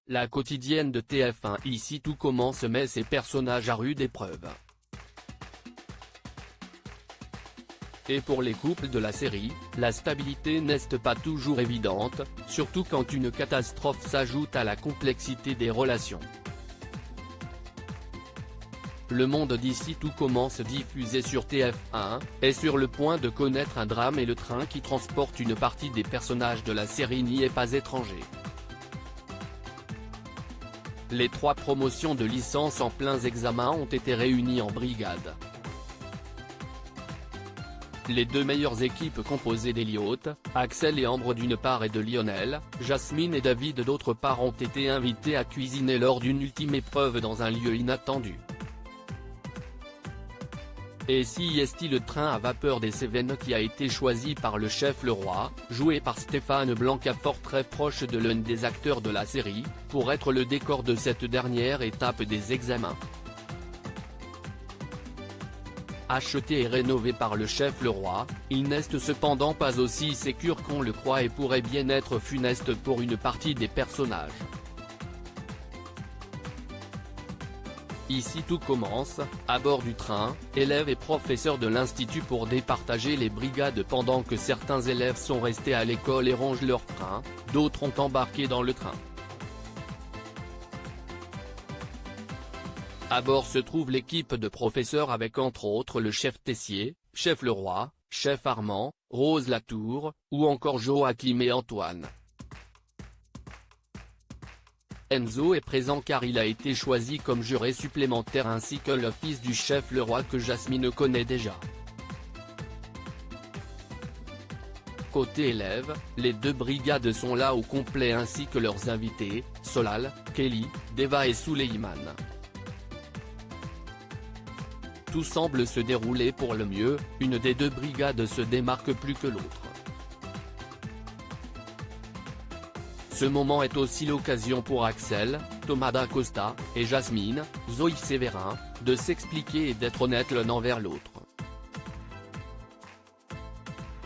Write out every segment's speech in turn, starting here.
La quotidienne de TF1 Ici tout commence met ses personnages à rude épreuve. Et pour les couples de la série, la stabilité n'est pas toujours évidente, surtout quand une catastrophe s'ajoute à la complexité des relations. Le monde d'Ici tout commence diffusé sur TF1, est sur le point de connaître un drame et le train qui transporte une partie des personnages de la série n'y est pas étranger. Les 3 promotions de licence en pleins examens ont été réunies en brigade. Les 2 meilleures équipes composées d'Elliot, Axel et Ambre d'une part et de Lionel, Jasmine et David d'autre part ont été invités à cuisiner lors d'une ultime épreuve dans un lieu inattendu. Et si est-il le train à vapeur des Cévennes qui a été choisi par le chef Leroy, joué par Stéphane Blancafort très proche de l'un des acteurs de la série, pour être le décor de cette dernière étape des examens. Acheté et rénové par le chef Leroy, il n'est cependant pas aussi sécure qu'on le croit et pourrait bien être funeste pour une partie des personnages. Ici tout commence, à bord du train, élèves et professeurs de l'institut pour départager les brigades pendant que certains élèves sont restés à l'école et rangent leurs freins, d'autres ont embarqué dans le train. À bord se trouve l'équipe de professeurs avec entre autres le chef Tessier, chef Leroy, chef Armand, Rose Latour, ou encore Joachim et Antoine. Enzo est présent car il a été choisi comme juré supplémentaire ainsi que le fils du chef Leroy que Jasmine connaît déjà. Côté élèves, les 2 brigades sont là au complet ainsi que leurs invités, Solal, Kelly, Deva et Souleyman. Tout semble se dérouler pour le mieux, une des 2 brigades se démarque plus que l'autre. Ce moment est aussi l'occasion pour Axel, Thomas Dacosta, et Jasmine, Zoé Sévérin, de s'expliquer et d'être honnêtes l'un envers l'autre.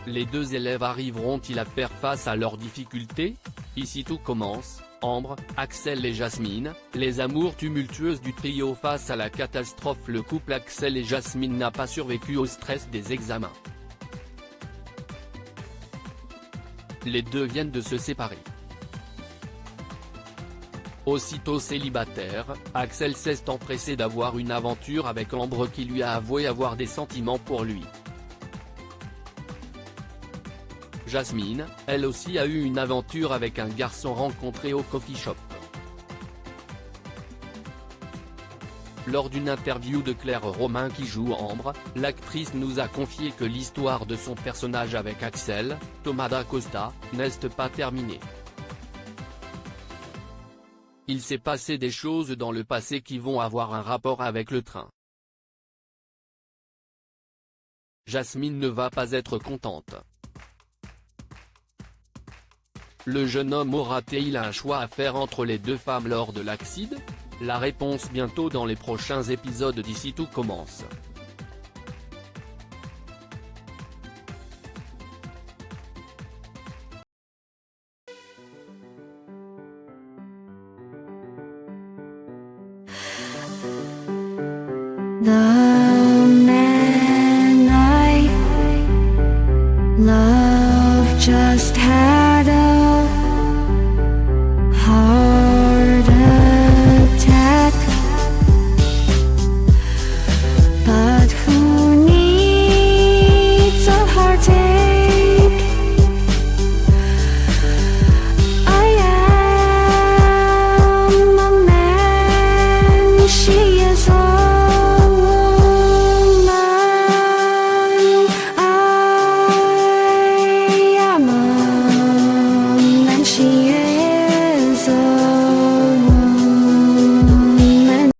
Les 2 élèves arriveront-ils à faire face à leurs difficultés? Ici tout commence, Ambre, Axel et Jasmine, les amours tumultueuses du trio face à la catastrophe. Le couple Axel et Jasmine n'a pas survécu au stress des examens. Les 2 viennent de se séparer. Aussitôt célibataire, Axel s'est empressé d'avoir une aventure avec Ambre qui lui a avoué avoir des sentiments pour lui. Jasmine, elle aussi a eu une aventure avec un garçon rencontré au coffee shop. Lors d'une interview de Claire Romain qui joue Ambre, l'actrice nous a confié que l'histoire de son personnage avec Axel, Thomas Dacosta, n'est pas terminée. Il s'est passé des choses dans le passé qui vont avoir un rapport avec le train. Jasmine ne va pas être contente. Le jeune homme aura-t-il un choix à faire entre les 2 femmes lors de l'accident? La réponse bientôt dans les prochains épisodes d'Ici tout commence. The man I love just had